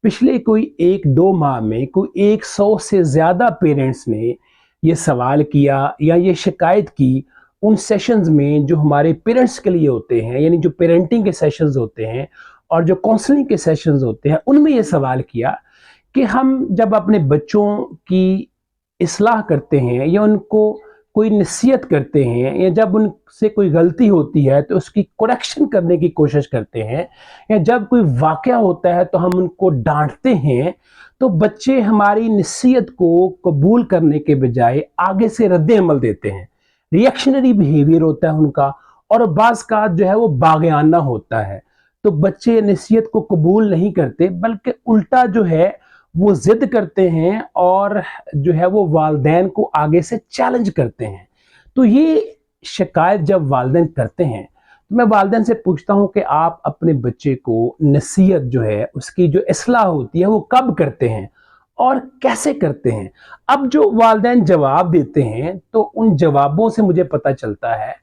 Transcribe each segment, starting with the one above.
पिछले कोई 1-2 माह में कोई 100 से ज़्यादा पेरेंट्स ने ये सवाल किया या ये शिकायत की उन सेशंस में जो हमारे पेरेंट्स के लिए होते हैं, यानी जो पेरेंटिंग के सेशंस होते हैं और जो काउंसलिंग के सेशंस होते हैं, उनमें ये सवाल किया कि हम जब अपने बच्चों की इस्लाह करते हैं या उनको कोई नसीहत करते हैं या जब उनसे कोई गलती होती है तो उसकी करेक्शन करने की कोशिश करते हैं या जब कोई वाकया होता है तो हम उनको डांटते हैं, तो बच्चे हमारी नसीहत को कबूल करने के बजाय आगे से रद्द-ए-अमल देते हैं। रिएक्शनरी बिहेवियर होता है उनका और बाज़ का जो है वो बाग़याना होता है। तो बच्चे नसीहत को कबूल नहीं करते बल्कि उल्टा जो है वो ज़िद करते हैं और जो है वो वालिदैन को आगे से चैलेंज करते हैं। तो ये शिकायत जब वालिदैन करते हैं तो मैं वालिदैन से पूछता हूँ कि आप अपने बच्चे को नसीहत जो है उसकी जो इस्लाह होती है वो कब करते हैं और कैसे करते हैं? अब जो वालिदैन जवाब देते हैं तो उन जवाबों से मुझे पता चलता है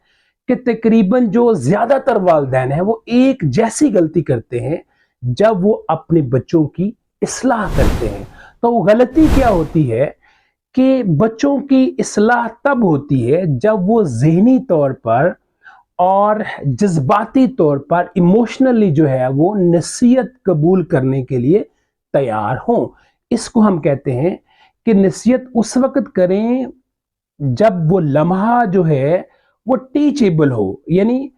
कि तकरीबन जो ज़्यादातर वालिदैन हैं वो एक जैसी गलती करते हैं जब वो अपने बच्चों की इस्लाह करते हैं। तो वो गलती क्या होती है कि बच्चों की इस्लाह तब होती है जब वो ज़हनी तौर पर और जज्बाती तौर पर इमोशनली जो है वो नसीहत कबूल करने के लिए तैयार हों। इसको हम कहते हैं कि नसीहत उस वक़्त करें जब वो लम्हा जो है वो टीचेबल हो, यानी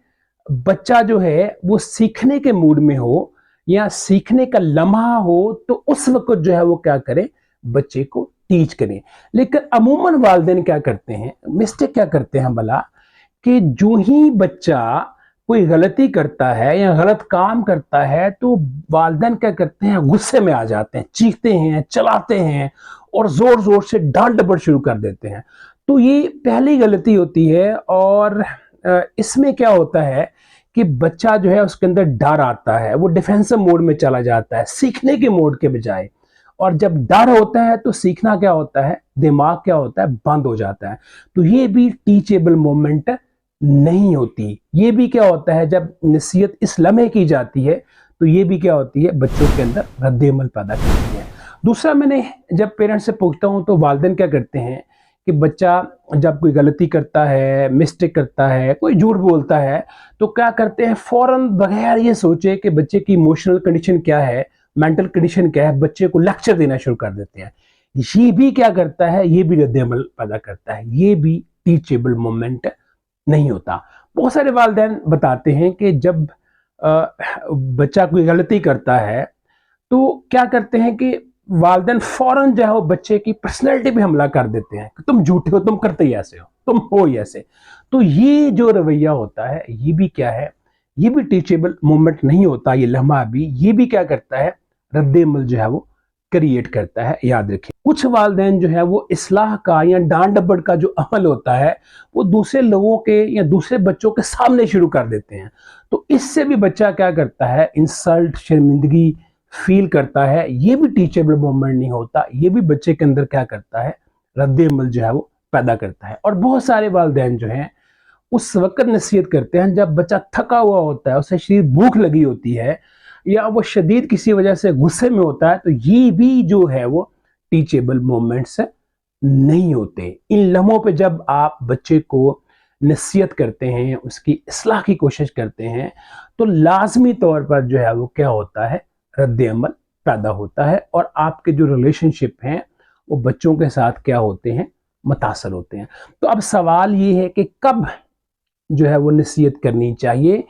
बच्चा जो है वो सीखने के मूड में हो या सीखने का लम्हा हो तो उस वक़्त जो है वो क्या करें, बच्चे को टीच करें। लेकिन अमूमन वालिदैन क्या करते हैं, मिस्टेक क्या करते हैं भला, कि जो ही बच्चा कोई गलती करता है या गलत काम करता है तो वालिदैन क्या करते हैं, गुस्से में आ जाते हैं, चीखते हैं, चलाते हैं और ज़ोर-ज़ोर से डाँट-डपट शुरू कर देते हैं। तो ये पहली गलती होती है और इसमें क्या होता है कि बच्चा जो है उसके अंदर डर आता है, वो डिफेंसिव मोड में चला जाता है सीखने के मोड के बजाय। और जब डर होता है तो सीखना क्या होता है, दिमाग क्या होता है, बंद हो जाता है। तो ये भी टीचेबल मोमेंट नहीं होती। ये भी क्या होता है, जब नसीहत इस लम्हे की जाती है तो ये भी क्या होती है, बच्चों के अंदर रद्द-ए-अमल पैदा करती है। दूसरा, मैंने जब पेरेंट्स से पूछता हूँ तो वालिदैन क्या करते हैं कि बच्चा जब कोई गलती करता है, मिस्टेक करता है, कोई झूठ बोलता है, तो क्या करते हैं, फ़ौरन बगैर ये सोचे कि बच्चे की इमोशनल कंडीशन क्या है, मेंटल कंडीशन क्या है, बच्चे को लेक्चर देना शुरू कर देते हैं। ये भी क्या करता है, ये भी रद्द-ए-अमल पैदा करता है। ये भी टीचेबल मोमेंट नहीं होता। बहुत सारे वालिदैन बताते हैं कि जब बच्चा कोई गलती करता है तो क्या करते हैं कि वालिदैन फ़ौरन जो है वो बच्चे की पर्सनैलिटी पे हमला कर देते हैं कि तुम झूठे हो, तुम करते ही ऐसे हो, तुम हो ही ऐसे। तो ये जो रवैया होता है ये भी क्या है, ये भी टीचेबल मोमेंट नहीं होता। ये लम्हा भी, ये भी क्या करता है, रद्द-ए-अमल जो है वो क्रिएट करता है। याद रखें, कुछ वालिदैन जो है वो इस्लाह का या डांट-डपट का जो अमल होता है वो दूसरे लोगों के या दूसरे बच्चों के सामने शुरू कर देते हैं। तो इससे भी बच्चा क्या करता है, इंसल्ट, शर्मिंदगी फील करता है। ये भी टीचेबल मोमेंट नहीं होता। ये भी बच्चे के अंदर क्या करता है, रद्द-ए-अमल जो है वो पैदा करता है। और बहुत सारे वालिदैन जो हैं उस वक़्त नसीहत करते हैं जब बच्चा थका हुआ होता है, उसे शदीद भूख लगी होती है या वो शदीद किसी वजह से गुस्से में होता है, तो ये भी जो है वो टीचेबल मोमेंट्स नहीं होते। इन लम्हों पे जब आप बच्चे को नसीहत करते हैं, उसकी इस्लाह की कोशिश करते हैं, तो लाज़मी तौर पर जो है वो क्या होता है, रद्द-ए-अमल पैदा होता है और आपके जो रिलेशनशिप हैं वो बच्चों के साथ क्या होते हैं, मुतासर होते हैं। तो अब सवाल ये है कि कब जो है वो नसीहत करनी चाहिए,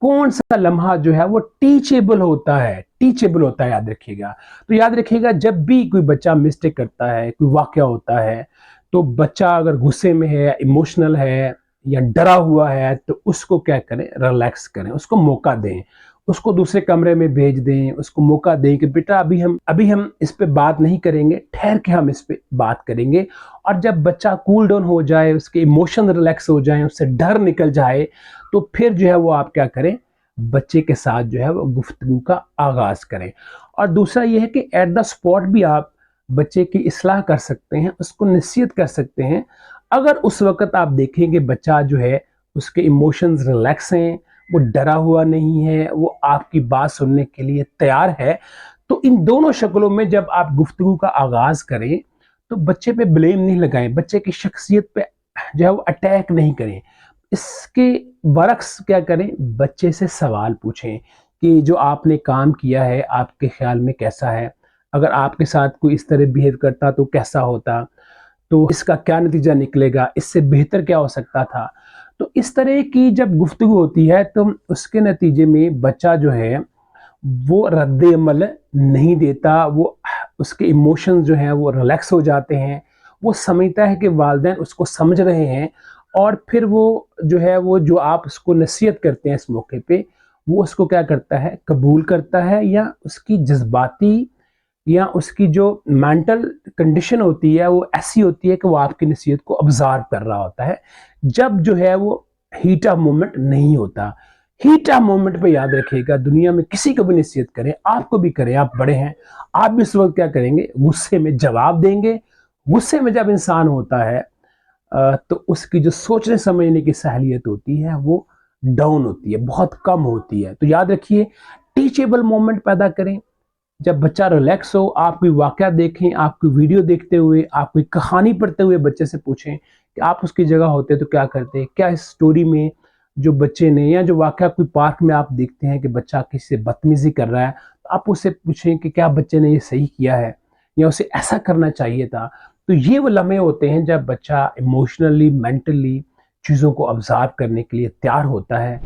कौन सा लम्हा जो है वो टीचेबल होता है, टीचेबल होता है, याद रखिएगा। तो याद रखिएगा, जब भी कोई बच्चा मिस्टेक करता है, कोई वाकया होता है, तो बच्चा अगर गुस्से में है, इमोशनल है या डरा हुआ है तो उसको क्या करें, रिलैक्स करें, उसको मौका दें, उसको दूसरे कमरे में भेज दें, उसको मौका दें कि बेटा अभी हम इस पे बात नहीं करेंगे, ठहर के हम इस पे बात करेंगे। और जब बच्चा कूल डाउन हो जाए, उसके इमोशन रिलैक्स हो जाएं, उससे डर निकल जाए, तो फिर जो है वो आप क्या करें, बच्चे के साथ जो है वो गुफ्तगू का आगाज़ करें। और दूसरा ये है कि एट द स्पॉट भी आप बच्चे की इस्लाह कर सकते हैं, उसको नसीहत कर सकते हैं। अगर उस वक़्त आप देखें कि बच्चा जो है उसके इमोशंस रिलैक्स हैं, वो डरा हुआ नहीं है, वो आपकी बात सुनने के लिए तैयार है, تو इन दोनों शक्लों में जब आप गुफ्तगू का आगाज करें तो बच्चे पे ब्लेम नहीं लगाएं, बच्चे की शख्सियत पे जो है वो अटैक नहीं करें। इसके बरक्स क्या करें, बच्चे से सवाल पूछें कि जो आपने काम किया है आपके ख्याल में कैसा है, अगर आपके साथ कोई इस तरह बिहेव करता तो कैसा होता, तो इसका क्या नतीजा निकलेगा, इससे बेहतर क्या हो सकता था। तो इस तरह की जब गुफ्तगू होती है तो उसके नतीजे में बच्चा जो है वो रद्द अमल नहीं देता, वो उसके इमोशंस जो हैं वो रिलैक्स हो जाते हैं, वो समझता है कि वालिदैन उसको समझ रहे हैं, और फिर वो जो है वो जो आप उसको नसीहत करते हैं इस मौके पे, वो उसको क्या करता है, कबूल करता है, या उसकी जज्बाती या उसकी जो मेंटल कंडीशन होती है वो ऐसी होती है कि वो आपकी नसीहत को ऑब्जर्व कर रहा होता है। जब जो है वो हीट ऑफ मोमेंट नहीं होता। हीट ऑफ मोमेंट पे याद रखिएगा, दुनिया में किसी को भी नसीहत करें, आपको भी करें, आप बड़े हैं, आप भी इस वक्त क्या करेंगे, गुस्से में जवाब देंगे। गुस्से में जब इंसान होता है तो उसकी जो सोचने समझने की सहलियत होती है वो डाउन होती है, बहुत कम होती है। तो याद रखिए, टीचेबल मोमेंट पैदा करें। जब बच्चा रिलैक्स हो, आप कोई वाकया देखें, आप कोई वीडियो देखते हुए, आप कोई कहानी पढ़ते हुए बच्चे से पूछें कि आप उसकी जगह होते तो क्या करते। क्या इस स्टोरी में जो बच्चे ने, या जो वाकया कोई पार्क में आप देखते हैं कि बच्चा किसी से बदतमीजी कर रहा है, तो आप उससे पूछें कि क्या बच्चे ने ये सही किया है या उसे ऐसा करना चाहिए था। तो ये वो लम्हे होते हैं जब बच्चा इमोशनली, मेंटली चीज़ों को ऑब्जर्व करने के लिए तैयार होता है।